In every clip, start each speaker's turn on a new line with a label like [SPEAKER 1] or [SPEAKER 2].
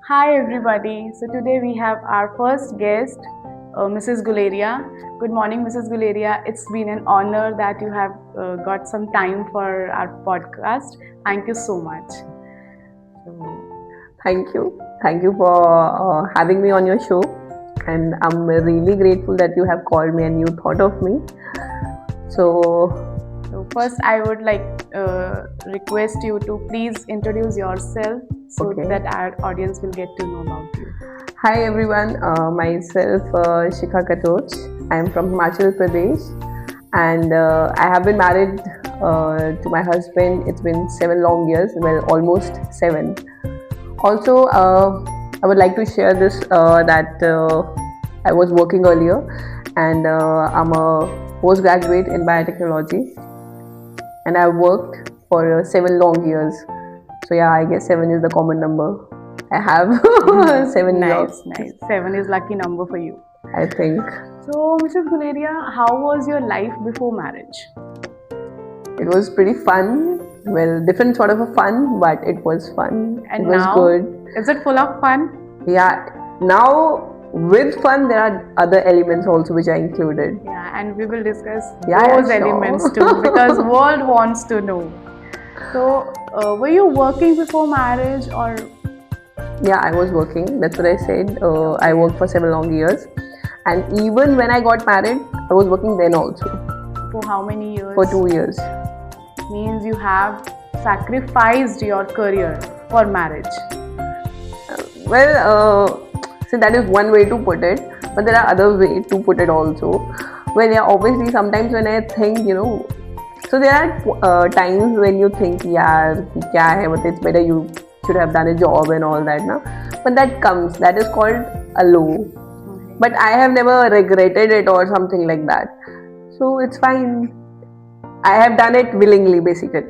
[SPEAKER 1] Hi everybody. So today we have our first guest, Mrs. Guleria. Good morning, Mrs. Guleria. It's been an honor that you have got some time for our podcast. Thank you so much.
[SPEAKER 2] Thank you. Thank you for having me on your show. And I'm really grateful that you have called me and you thought of me.
[SPEAKER 1] So first, I would like request you to please introduce yourself so
[SPEAKER 2] Okay.
[SPEAKER 1] that our audience will get to know about you.
[SPEAKER 2] Hi everyone. Myself, Shikha Katoch. I'm from Himachal Pradesh. And I have been married to my husband. It's been 7 long years. Well, almost 7. Also, I would like to share this that I was working earlier and I'm a postgraduate in biotechnology and I worked for 7 long years. So yeah, I guess 7 is the common number. I have 7 years,
[SPEAKER 1] Nice. 7 is lucky number for you.
[SPEAKER 2] I think.
[SPEAKER 1] So, Mrs. Guleria, how was your life before marriage?
[SPEAKER 2] It was pretty fun. Well, different sort of a fun, but it was fun.
[SPEAKER 1] And
[SPEAKER 2] it was
[SPEAKER 1] now,
[SPEAKER 2] good.
[SPEAKER 1] is it full of fun?
[SPEAKER 2] Yeah, now with fun, there are other elements also which are included.
[SPEAKER 1] Yeah, and we will discuss
[SPEAKER 2] Yeah,
[SPEAKER 1] those
[SPEAKER 2] sure.
[SPEAKER 1] elements too because world wants to know. So, were you working before marriage or?
[SPEAKER 2] Yeah, I was working. That's what I said. I worked for 7 long years, and even when I got married, I was working then also
[SPEAKER 1] For how many years?
[SPEAKER 2] for 2 years.
[SPEAKER 1] Means you have sacrificed your career for marriage.
[SPEAKER 2] Well, see, that is one way to put it, but there are other ways to put it also. Well, yeah, obviously, sometimes when I think, so there are times when you think, yeah, kya hai, but it's better you should have done a job and all that, na? But that comes, that is called a low. But I have never regretted it or something like that. So it's fine. I have done it willingly, basically.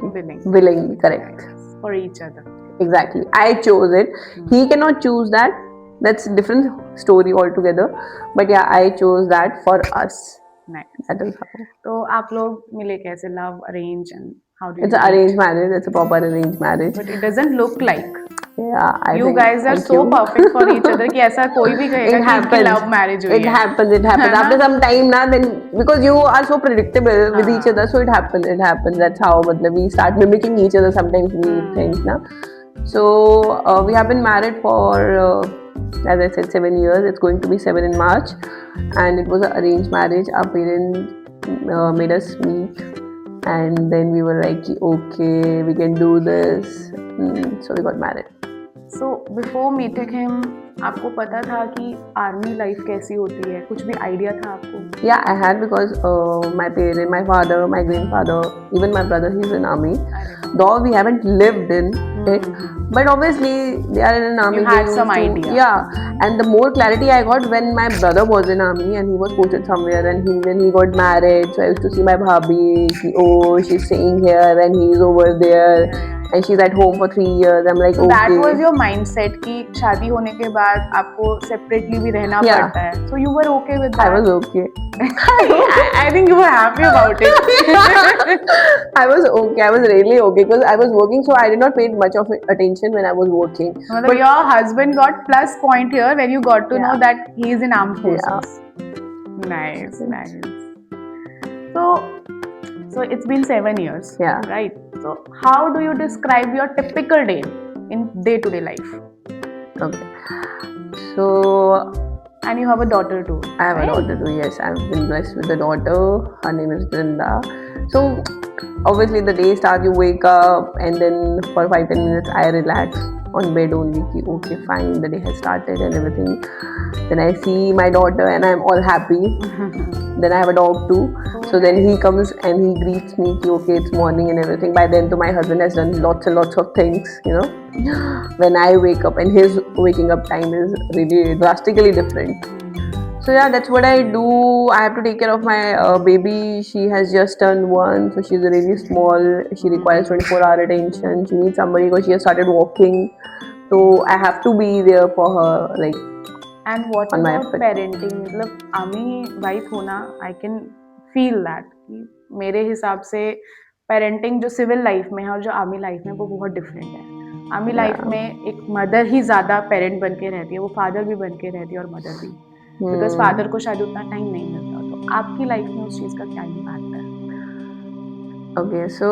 [SPEAKER 2] Willingly, correct.
[SPEAKER 1] For each other.
[SPEAKER 2] Exactly. I chose it. He cannot choose that. That's a different story altogether. But yeah, I chose that for us.
[SPEAKER 1] Nice.
[SPEAKER 2] That is how.
[SPEAKER 1] तो आप लोग मिले कैसे? Love, arrange, and how do you?
[SPEAKER 2] It's an arranged marriage. It's a proper arranged marriage.
[SPEAKER 1] But it doesn't look like.
[SPEAKER 2] Yeah, I
[SPEAKER 1] You
[SPEAKER 2] think,
[SPEAKER 1] guys are
[SPEAKER 2] thank
[SPEAKER 1] so
[SPEAKER 2] you.
[SPEAKER 1] perfect for each other कि ऐसा कोई भी कहेगा
[SPEAKER 2] It
[SPEAKER 1] कि इनकी
[SPEAKER 2] happens.
[SPEAKER 1] love marriage हुई
[SPEAKER 2] It
[SPEAKER 1] है.
[SPEAKER 2] happens. It happens.
[SPEAKER 1] है ना?
[SPEAKER 2] After some time, na, then because you are so predictable with each
[SPEAKER 1] हाँ.
[SPEAKER 2] other, so it happens. It happens. That's how we start mimicking each other. Sometimes we think, na. So we have been married for, as I said, 7 years. It's going to be 7 in March, and it was an arranged marriage. Our parents made us meet, and then we were like, okay, we can do this. So we got married.
[SPEAKER 1] So before meeting him, आपको पता था कि army life कैसी होती है? कुछ भी idea था आपको?
[SPEAKER 2] Yeah, I had because my parents, my father, my grandfather, even my brother, he's in army. Though we haven't lived in it, but obviously they are in an army.
[SPEAKER 1] You had some idea.
[SPEAKER 2] Yeah, and the more clarity I got when my brother was in army and he was posted somewhere, and when he got married, so I used to see my bhabhi, oh, she's staying here and he's over there. And she's at home for 3 years. I'm like,
[SPEAKER 1] so
[SPEAKER 2] okay.
[SPEAKER 1] that was your mindset कि शादी होने के बाद आपको separately भी रहना पड़ता है. So you were okay with that?
[SPEAKER 2] I was okay.
[SPEAKER 1] I think you were happy about it.
[SPEAKER 2] I was okay. I was really okay because I was working, so I did not pay much of attention when I was working.
[SPEAKER 1] But your husband got plus point here when you got to know that he is in armed forces. Nice. So it's been 7 years.
[SPEAKER 2] Yeah.
[SPEAKER 1] Right. So how do you describe your typical day in day-to-day life?
[SPEAKER 2] Okay. So.
[SPEAKER 1] And you have a daughter too.
[SPEAKER 2] I have a daughter too. Yes, I've been blessed with a daughter. Her name is Brinda. So obviously the day starts. You wake up and then for 5-10 minutes I relax on bed only. Okay, fine. The day has started and everything. Then I see my daughter and I'm all happy. Then I have a dog too. So then he comes and he greets me. Okay, it's morning and everything. By then, my husband has done lots and lots of things. When I wake up, and his waking up time is really drastically different. So yeah, that's what I do. I have to take care of my baby. She has just turned 1, so she's really small. She requires 24-hour attention. She needs somebody because she has started walking. So I have to be there for her, like.
[SPEAKER 1] And what about parenting? मतलब army wife होना, I can feel that. मेरे हिसाब से parenting जो civil life में है और जो आर्मी लाइफ में वो बहुत डिफरेंट है. Army life
[SPEAKER 2] Yeah.
[SPEAKER 1] में एक मदर ही ज़्यादा पेरेंट बन के रहती है, वो फादर भी बन के रहती है और मदर भी, बिकॉज फादर को शायद उतना टाइम नहीं मिलता। तो आपकी लाइफ में उस चीज़ का क्या इम्पैक्ट है?
[SPEAKER 2] Okay, so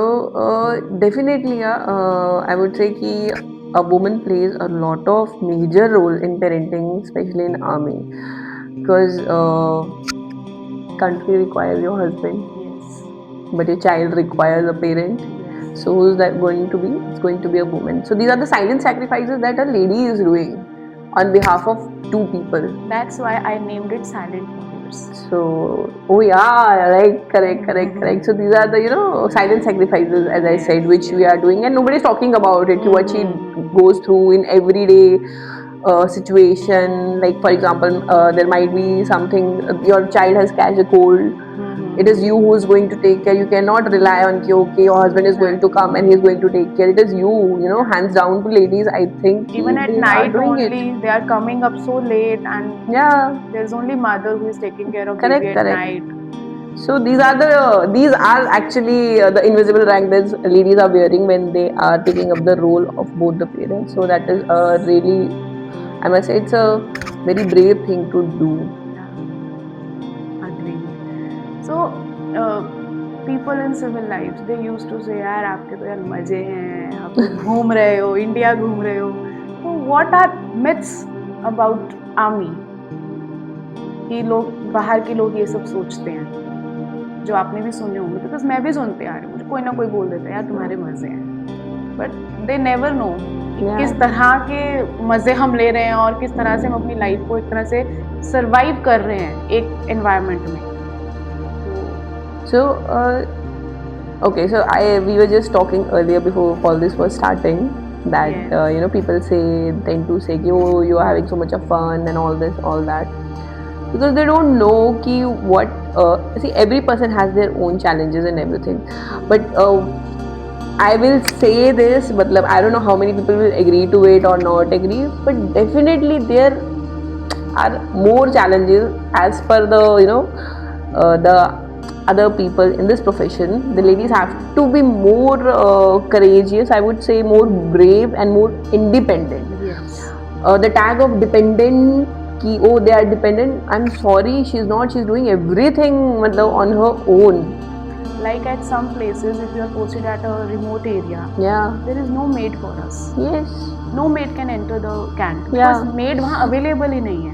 [SPEAKER 2] definitely, I would say कि a woman plays a lot of major role in parenting, especially in army, because country requires your husband,
[SPEAKER 1] Yes.
[SPEAKER 2] but your child requires a parent.
[SPEAKER 1] Yes.
[SPEAKER 2] So who's that going to be? It's going to be a woman. So these are the silent sacrifices that a lady is doing on behalf of two people.
[SPEAKER 1] That's why I named it Silent Warriors.
[SPEAKER 2] So, oh yeah, right, correct. So these are the silent sacrifices, as I said, which we are doing, and nobody's talking about it. What she goes through in everyday situation. Like for example, there might be something. Your child has catch a cold. It is you who is going to take care. You cannot rely on कि okay, your husband is going to come and he is going to take care. It is you, hands down to ladies. I think
[SPEAKER 1] Even at
[SPEAKER 2] they are
[SPEAKER 1] night
[SPEAKER 2] doing
[SPEAKER 1] only,
[SPEAKER 2] it.
[SPEAKER 1] they are coming up so late, and
[SPEAKER 2] Yeah,
[SPEAKER 1] there's only mother who is taking care of
[SPEAKER 2] correct,
[SPEAKER 1] baby at
[SPEAKER 2] correct.
[SPEAKER 1] night.
[SPEAKER 2] So these are actually the invisible rank that ladies are wearing when they are taking up the role of both the parents. So that is really, I must say, it's a very brave thing to do.
[SPEAKER 1] Agree. So people in civil lives, they used to say यार आपके तो यार मजे हैं, आप तो घूम रहे हो, इंडिया घूम रहे हो। So what are myths about army? कि लोग बाहर के लोग ये सब सोचते हैं, जो आपने भी सुने होंगे, बिकॉज मैं भी सुनते आ रही हूँ, मुझे कोई ना कोई बोल देता है यार तुम्हारे मजे हैं, बट दे नेवर नो किस तरह के मजे हम ले रहे हैं और किस तरह से हम अपनी लाइफ को एक तरह से सरवाइव कर रहे हैं एक एनवायरनमेंट में।
[SPEAKER 2] So, okay, so we were just talking earlier before all this was starting that
[SPEAKER 1] Yes.
[SPEAKER 2] People tend to say कि oh, you are having so much of fun and all this, all that, because they don't know कि what see, every person has their own challenges and everything, but I will say this, matlab, I don't know how many people will agree to it or not agree, but definitely there are more challenges as per the the other people in this profession. The ladies have to be more courageous, I would say, more brave and more independent.
[SPEAKER 1] Yes.
[SPEAKER 2] The tag of dependent ki oh, they are dependent, I'm sorry, she's not. She's doing everything matlab, on her own.
[SPEAKER 1] Like at some places, if you are posted at a remote area,
[SPEAKER 2] Yeah.
[SPEAKER 1] there is no maid for us.
[SPEAKER 2] Yes.
[SPEAKER 1] No maid can enter the camp
[SPEAKER 2] Yeah.
[SPEAKER 1] because maid वहाँ available ही नहीं है।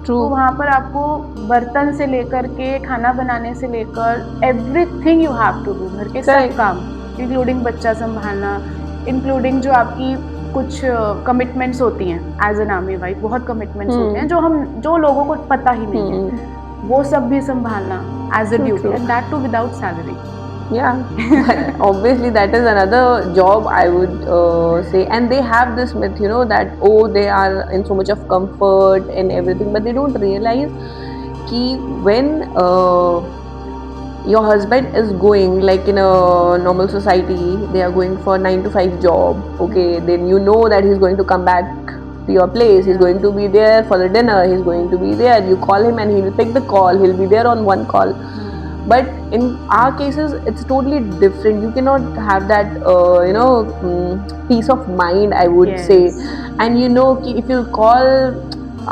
[SPEAKER 2] True.
[SPEAKER 1] तो वहाँ पर आपको बर्तन से लेकर के खाना बनाने से लेकर everything you have to do, घर के सब काम, including बच्चा संभालना, including जो आपकी कुछ कमिटमेंट्स होती हैं एज एन आर्मी वाइफ, बहुत कमिटमेंट्स होते हैं जो लोगों को पता ही नहीं है, वो सब भी संभालना as a duty, and that too without salary.
[SPEAKER 2] Yeah, obviously that is another job, I would say, and they have this myth, that oh, they are in so much of comfort and everything, but they don't realize कि when your husband is going, like in a normal society, they are going for 9 to 5 job, okay, then you know that he's going to come back to your place, he's going to be there for the dinner, he's going to be there, you call him and he will take the call, he'll be there on one call. But in our cases, it's totally different. You cannot have that, peace of mind, I would say. And if you call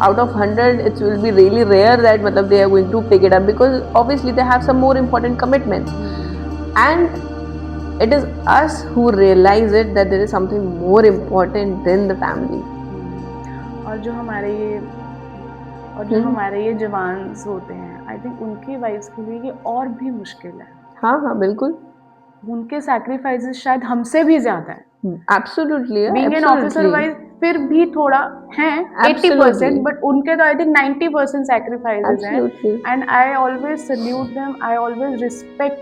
[SPEAKER 2] out of 100, it will be really rare that matlab, they are going to pick it up, because obviously they have some more important commitments. And it is us who realize it, that there is something more important than the family.
[SPEAKER 1] और जो हमारे ये jawans होते हैं, I think उनकी wives के लिए ये और भी मुश्किल है।
[SPEAKER 2] हाँ, बिल्कुल।
[SPEAKER 1] उनके सैक्रिफाइसेस शायद हमसे भी ज्यादा है।
[SPEAKER 2] Absolutely,
[SPEAKER 1] being an officer wife फिर भी थोड़ा है 80%, बट उनके तो आई थिंक 90% सैक्रिफाइसेस हैं, and I always salute them, I always respect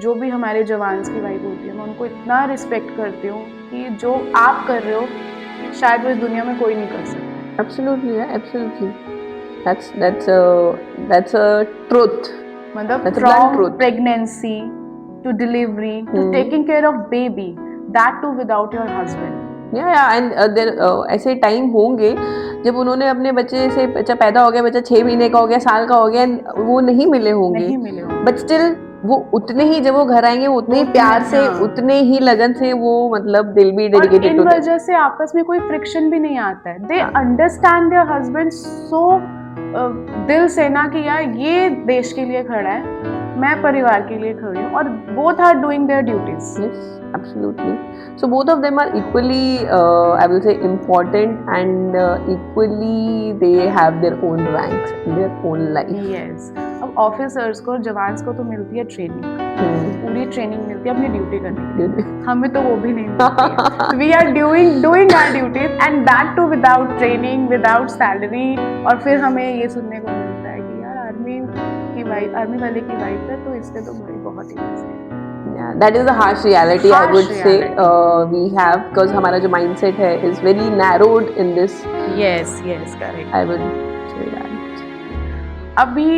[SPEAKER 1] जो भी हमारे जवान्स की वाइफ होती है, मैं उनको इतना रिस्पेक्ट करती हूँ कि जो आप कर रहे हो शायद वो इस दुनिया में कोई नहीं कर सकता।
[SPEAKER 2] Absolutely, yeah, absolutely. That's a truth.
[SPEAKER 1] मतलब from pregnancy to delivery to taking care of baby, that too without your husband.
[SPEAKER 2] Yeah, and there ऐसे टाइम होंगे जब उन्होंने अपने बच्चे से, बच्चा पैदा हो गया, बच्चा 6 महीने का हो गया, साल का हो गया, वो नहीं मिले होंगे, but still वो उतने ही, जब वो घर आएंगे वो उतने ही प्यार से,
[SPEAKER 1] हाँ।
[SPEAKER 2] उतने ही लगन से वो मतलब दिल भी
[SPEAKER 1] और
[SPEAKER 2] डेडिकेटेड
[SPEAKER 1] इन
[SPEAKER 2] टू देम।
[SPEAKER 1] वजह से आपस में कोई फ्रिक्शन भी नहीं आता है. दे
[SPEAKER 2] हाँ,
[SPEAKER 1] अंडरस्टैंड देयर हस्बैंड सो दिल से ना कि यार ये देश के लिए खड़ा है, मैं परिवार के लिए खड़ी हूँ, और both are doing their duties.
[SPEAKER 2] yes, absolutely. So both of them are equally, I will say, important, and equally they have their own ranks in their own life.
[SPEAKER 1] Yes. अब ऑफिसर्स को और जवान्स को तो मिलती है training,
[SPEAKER 2] Hmm.
[SPEAKER 1] पूरी training मिलती है अपनी ड्यूटी करने की.
[SPEAKER 2] Duty.
[SPEAKER 1] हमें तो वो भी नहीं मिलती है. We are doing our duties and that too without training, without salary. और फिर हमें ये सुनने को मिलता है कि यार आर्मी वाले की वाइफ है तो इससे तो भाई बहुत ही मजे है.
[SPEAKER 2] Yeah, that is a harsh reality, I
[SPEAKER 1] Harsh
[SPEAKER 2] would say,
[SPEAKER 1] reality.
[SPEAKER 2] we have, because हमारा जो mindset है is very narrowed in this.
[SPEAKER 1] Yes, correct.
[SPEAKER 2] I would say that.
[SPEAKER 1] अभी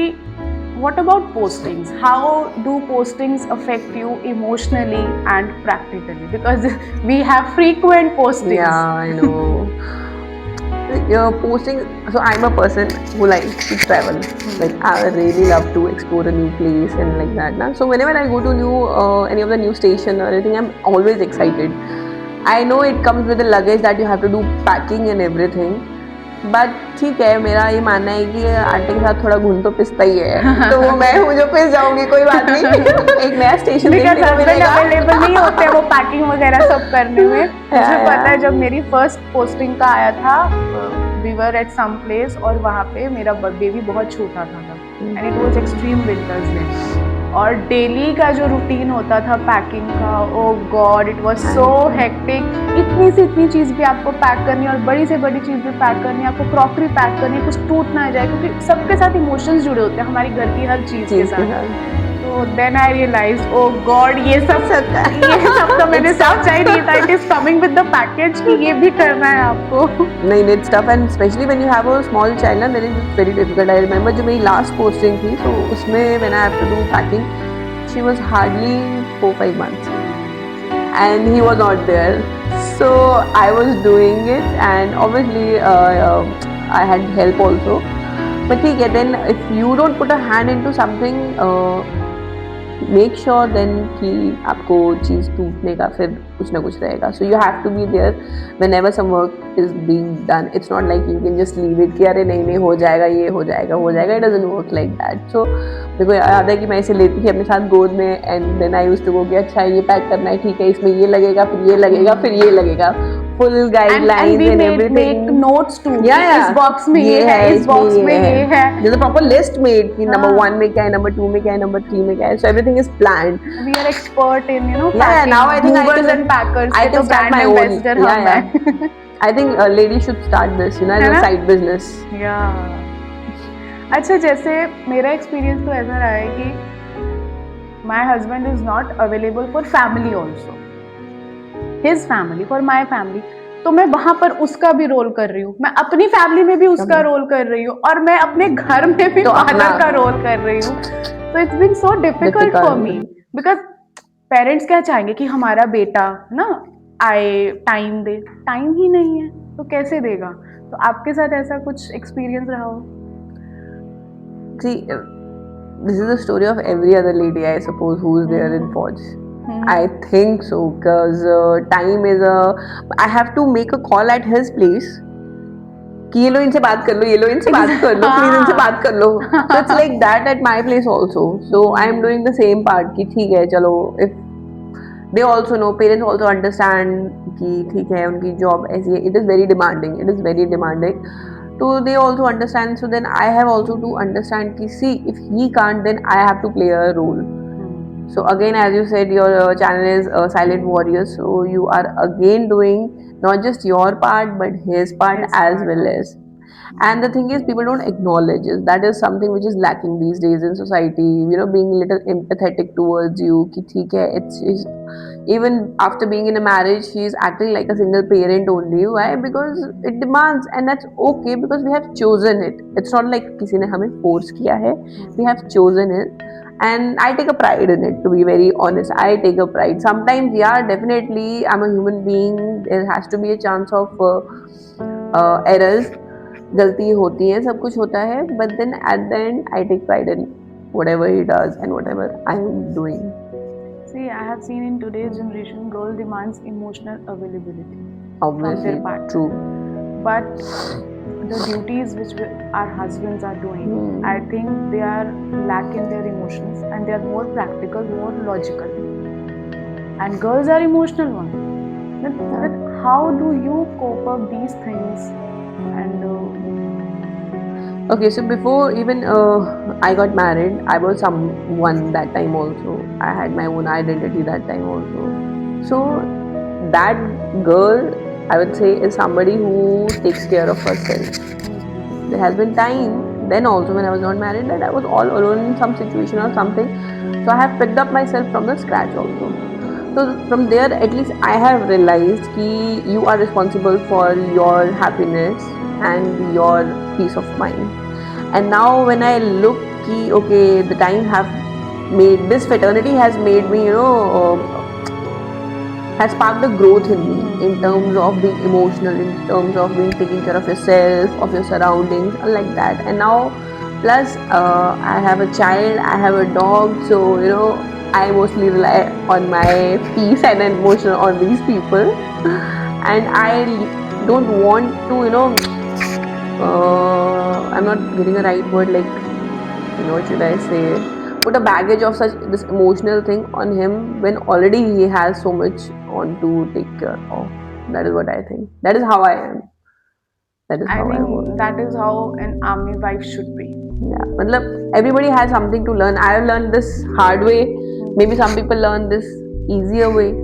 [SPEAKER 1] what about postings? How do postings affect you emotionally and practically? Because we have frequent postings.
[SPEAKER 2] Yeah, I know. Posting. So I'm a person who likes to travel. Like I really love to explore a new place and like that. Na? So whenever I go to any of the new station or anything, I'm always excited. I know it comes with the luggage that you have to do packing and everything. But ठीक है, मेरा ये मानना है कि आटे के साथ थोड़ा घुन तो पिसता ही है, तो मैं हूँ जो पिस जाऊंगी, कोई बात नहीं. एक नया स्टेशन देखने को मिलेगा.
[SPEAKER 1] अवेलेबल नहीं होते वो पैकिंग वगैरह सब करने में. मुझे पता है जब मेरी फर्स्ट पोस्टिंग का आया था, we were at some place और वहाँ पे मेरा बेबी बहुत छोटा था तब, and it was extreme winters day. और डेली का जो रूटीन होता था पैकिंग का, oh god it was so hectic. इतनी चीज़ भी आपको पैक करनी है और बड़ी से बड़ी चीज़ भी पैक करनी है, आपको क्रॉकरी पैक करनी है, कुछ टूट ना जाए, क्योंकि सबके साथ इमोशंस जुड़े होते हैं हमारी घर की हर चीज़ के साथ. तो then I realise, oh god ये सब तो मैंने सोचा ही नहीं था. It is coming with the package कि ये भी करना है आपको.
[SPEAKER 2] नहीं, it's tough, and specially when you have a small child ना, then it's very difficult. I remember जो मेरी लास्ट पोस्टिंग थी, तो उसमें when I have to do packing, she was hardly 4-5 months and he was not there, so I was doing it, and obviously I had help also. But ठीक है, then if you don't put a hand into something, make sure then कि आपको चीज़ टूटने का फिर कुछ ना कुछ रहेगा. So you have to be there whenever some work is being done. It's not like you can just leave it कि अरे नहीं हो जाएगा, ये हो जाएगा. It doesn't work like that. So मेरे को याद है कि मैं इसे लेती थी अपने साथ गोद में, and then I used to go कि अच्छा ये पैक करना है, ठीक है, इसमें ये लगेगा, फिर ये लगेगा. Full guidelines and everything.
[SPEAKER 1] Make notes too.
[SPEAKER 2] Yeah.
[SPEAKER 1] इस बॉक्स में ये है, इस बॉक्स में ये है.
[SPEAKER 2] There's a proper list made कि number 1 में क्या है, number 2 में क्या है, number 3 में क्या है. So everything is planned.
[SPEAKER 1] We are expert in packing.
[SPEAKER 2] Yeah, now I think
[SPEAKER 1] movers and packers.
[SPEAKER 2] I can start my own. Yeah. I think ladies should start this, as a side business.
[SPEAKER 1] Yeah. अच्छा, जैसे मेरा experience तो ऐसा रहा है कि my husband is not available for family also. His family, for my family. तो मैं वहां पर उसका भी रोल कर रही हूँ, मैं अपनी फैमिली में भी उसका रोल कर रही हूँ, और मैं अपने घर में भी फादर का रोल कर रही हूँ. तो it's been so difficult for me, because parents क्या चाहेंगे कि हमारा बेटा ना आए, टाइम दे. टाइम ही नहीं है तो कैसे देगा. तो आपके साथ ऐसा कुछ एक्सपीरियंस रहा हो?
[SPEAKER 2] See, this is the story of every other lady, I suppose, who's there in Forge. I think so, because time is I have to make a call at his place कि ये लो इनसे बात कर लो, please इनसे बात कर लो. So it's like that at my place also. So I am doing the same part कि ठीक है चलो, if they also know, parents also understand कि ठीक है उनकी जॉब ऐसी है, it is very demanding. So they also understand. So then I have also to understand कि see, if he can't, then I have to play a role. So again, as you said, your channel is Silent Warriors. So you are again doing not just your part, but his part as well as. And the thing is, people don't acknowledge it. That is something which is lacking these days in society. Being a little empathetic towards you. Ki theek hai, it's even after being in a marriage, she is acting like a single parent only. Why? Because it demands, and that's okay because we have chosen it. It's not like किसी ने हमें force किया है. We have chosen it. And I take a pride in it, to be very honest. I take a pride. Sometimes, yeah, definitely, I'm a human being. There has to be a chance of errors. गलती होती है, सब कुछ होता है. But then at the end, I take pride in whatever he does and whatever I am doing.
[SPEAKER 1] See, I have seen in today's generation, girl demands emotional availability from
[SPEAKER 2] Obviously,
[SPEAKER 1] their partner.
[SPEAKER 2] true.
[SPEAKER 1] But the duties which our husbands are doing, I think they are lacking their emotions and they are more practical, more logical. And girls are emotional ones. Then how do you cope up these things? And
[SPEAKER 2] Okay, so before even I got married, I was someone that time also. I had my own identity that time also. So that girl, I would say, is somebody who takes care of herself. There has been time then also when I was not married that I was all alone in some situation or something. So I have picked up myself from the scratch also. So from there, at least I have realized that you are responsible for your happiness and your peace of mind. And now when I look, okay, the time have made this fraternity has made me, has sparked a growth in me in terms of being emotional, in terms of being taking care of yourself, of your surroundings, and like that. And now, plus, I have a child, I have a dog, so I mostly rely on my peace and emotional on these people, and I don't want to, I'm not getting a right word, like, what should I say? Put a baggage of such this emotional thing on him when already he has so much on to take care of. That is what I think. That is how I am. That is
[SPEAKER 1] I
[SPEAKER 2] how I
[SPEAKER 1] think
[SPEAKER 2] work.
[SPEAKER 1] that is how an army wife should be.
[SPEAKER 2] Yeah, matlab, everybody has something to learn. I have learned this hard way. Maybe some people learn this easier way.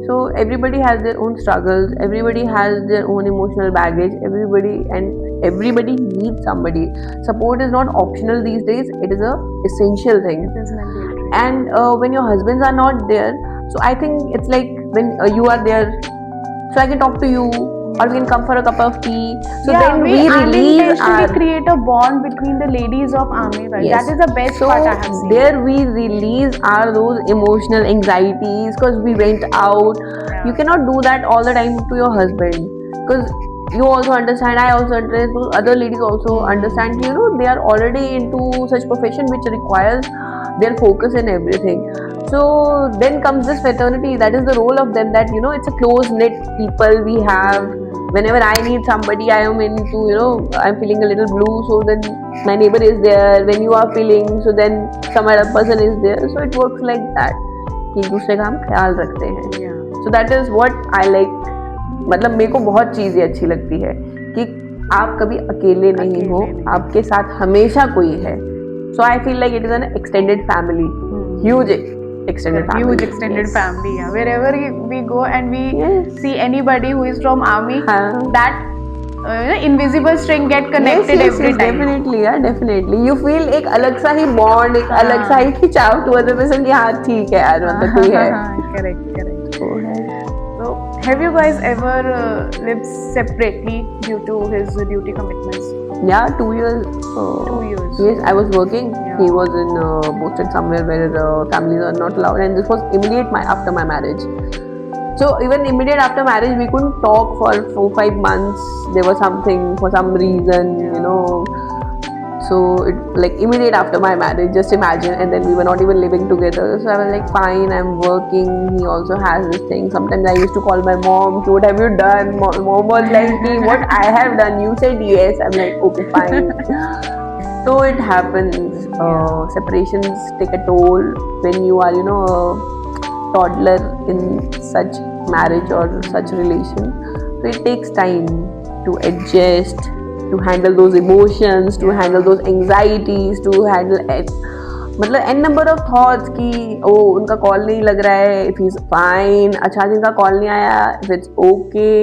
[SPEAKER 2] So everybody has their own struggles. Everybody has their own emotional baggage. Everybody needs somebody. Support is not optional these days. It is a essential thing.
[SPEAKER 1] It is mandatory.
[SPEAKER 2] And when your husbands are not there, so I think it's like when you are there, so I can talk to you, or we can come for a cup of tea. So
[SPEAKER 1] yeah,
[SPEAKER 2] then we release
[SPEAKER 1] unintentionally
[SPEAKER 2] our
[SPEAKER 1] create a bond between the ladies of army wife.
[SPEAKER 2] yes.
[SPEAKER 1] That is the best
[SPEAKER 2] So
[SPEAKER 1] part I have seen.
[SPEAKER 2] there we release our those emotional anxieties because we went out.
[SPEAKER 1] Yeah.
[SPEAKER 2] You cannot do that all the time to your husband because you also understand. I also understand. Those other ladies also understand. They are already into such profession which requires their focus and everything. So then comes this fraternity. That is the role of them. That it's a close knit people we have. Whenever I need somebody, I am into I'm feeling a little blue. So then my neighbor is there. When you are feeling, so then some other person is there. So it works like that. कि एक दूसरे का हम ख्याल रखते हैं. So that is what I like. मतलब मेरे को बहुत चीज़ें अच्छी लगती है कि आप कभी अकेले नहीं हो, आपके साथ हमेशा कोई है. So I feel like it is an extended family, huge extended family.
[SPEAKER 1] Huge extended family. Yeah. Wherever we go and we see anybody who is from army, that invisible string get connected every time.
[SPEAKER 2] Definitely, yeah, definitely. You feel एक अलग सा ही bond, एक अलग सा ही खिंचाव to other person कि हाँ ठीक है यार मतलब कोई है.
[SPEAKER 1] Correct. So have you guys ever lived separately due to his duty commitments?
[SPEAKER 2] Yeah, 2 years.
[SPEAKER 1] 2 years.
[SPEAKER 2] Yes, I was working.
[SPEAKER 1] Yeah.
[SPEAKER 2] He was in posted somewhere where families are not allowed, and this was immediate after my marriage. So even immediate after marriage, we couldn't talk for 4-5 months. There was something for some reason, So it like immediate after my marriage, just imagine, and then we were not even living together. So I was like, fine, I'm working. He also has this thing. Sometimes I used to call my mom. What have you done? Mom was like, what I have done? You said yes. I'm like, okay, fine. So it happens. Separations take a toll when you are, a toddler in such marriage or such relation. So it takes time to adjust, to handle those emotions, to handle those anxieties, to handle मतलब n number of thoughts कि उनका call नहीं लग रहा है, if he's fine, अच्छा जिनका call नहीं आया, if it's okay,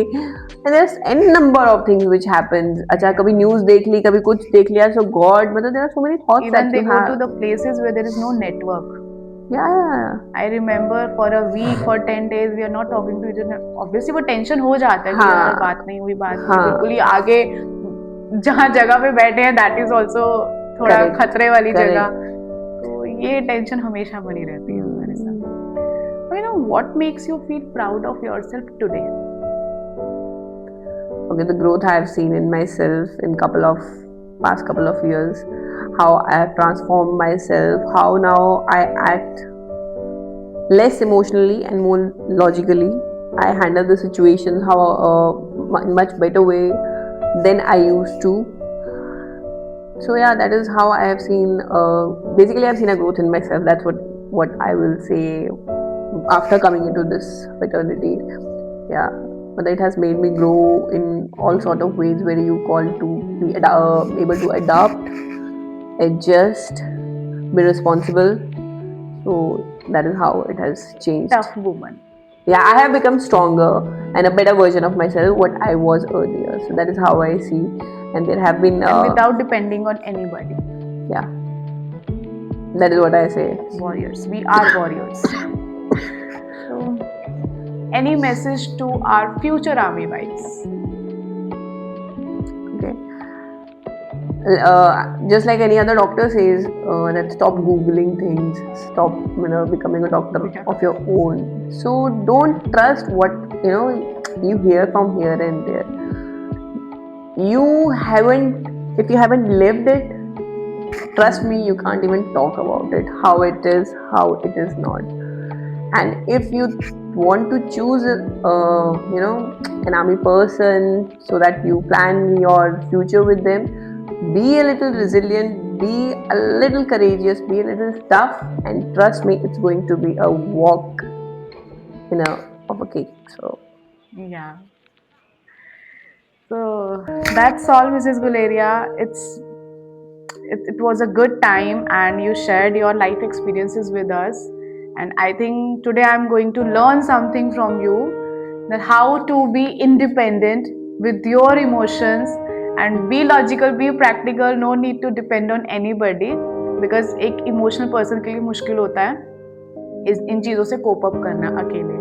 [SPEAKER 2] and there's n number of things which happens. अच्छा कभी news देख ली, कभी कुछ देख लिया, so God, मतलब there are so many thoughts.
[SPEAKER 1] Even they go to the places where there is no network.
[SPEAKER 2] Yeah.
[SPEAKER 1] I remember for a week, for 10 days, we are not talking to each other. Obviously, वो tension हो जाता है कि यार बात नहीं हुई, बिल्कुल ही आगे जहाँ जगह पे बैठे हैं, that is also थोड़ा खतरे वाली जगह. तो ये tension हमेशा बनी रहती है हमारे साथ. What makes you feel proud of yourself today?
[SPEAKER 2] Okay, the growth I have seen in myself in past couple of years. how I have transformed myself, how now I act less emotionally and more logically. I handle the situations how much better way than I used to. So yeah, that is how I have seen. Basically, I've seen a growth in myself. That's what I will say after coming into this fraternity. Yeah, but it has made me grow in all sort of ways where you call to be able to adapt, adjust, be responsible. So that is how it has changed.
[SPEAKER 1] Tough woman.
[SPEAKER 2] Yeah, I have become stronger and a better version of myself what I was earlier. So that is how I see. And there have been
[SPEAKER 1] And without depending on anybody.
[SPEAKER 2] yeah, that is what I say.
[SPEAKER 1] Warriors. We are warriors. So, any message to our future army wives?
[SPEAKER 2] Okay. Just like any other doctor says, that stop googling things, stop becoming a doctor of your own. So don't trust what you hear from here and there. If you haven't lived it, trust me, you can't even talk about it, how it is not. And if you want to choose an army person so that you plan your future with them, be a little resilient, be a little courageous, be a little tough, and trust me, it's going to be a walk of a cake. So
[SPEAKER 1] yeah. So that's all, Mrs. Guleria. It was a good time, and you shared your life experiences with us. And I think today I'm going to learn something from you, that how to be independent with your emotions and be logical, be practical. No need to depend on anybody, because एक emotional person के लिए मुश्किल होता है इन चीज़ों से कोप up करना अकेले.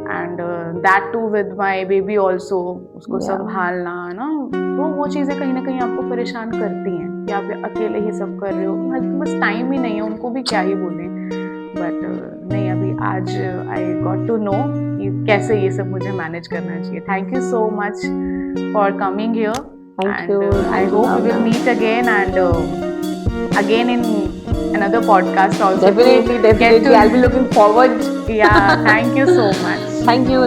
[SPEAKER 1] And that too with my baby also, उसको संभालना ना, तो वो चीज़ें कहीं ना कहीं आपको परेशान करती हैं कि आप अकेले ही सब कर रहे हो. बस टाइम ही नहीं है, उनको भी क्या ही बोलें. बट नहीं, अभी आज आई गॉट टू नो कि कैसे ये सब मुझे मैनेज करना चाहिए. Thank you so much for coming here, and I hope we will meet again and again in another podcast also.
[SPEAKER 2] Definitely. I'll be looking forward.
[SPEAKER 1] Yeah, thank you so much.
[SPEAKER 2] Thank you.